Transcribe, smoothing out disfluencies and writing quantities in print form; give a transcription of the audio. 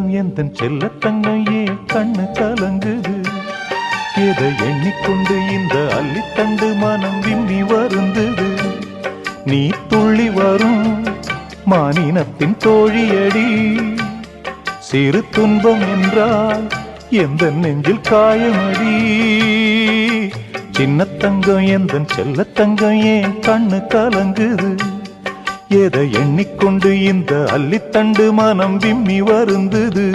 தங்கம் எந்தன் செல்லத்தங்கம் ஏன் கண்ணு கலங்குது? எதை எண்ணிக்கொண்டு இந்த அள்ளித்தண்டு மனம் விம்மி வருந்தது? நீ துள்ளி வரும் மானினத்தின் தோழியடி, சிறு துன்பம் என்றால் எந்த நெஞ்சில் காயமடி. சின்ன தங்கம் எந்தன் செல்லத்தங்கம் ஏன் கண்ணு கலங்குது? எதை எண்ணிக்கொண்டு இந்த அள்ளித்தண்டு மனம் விம்மி வருந்தது?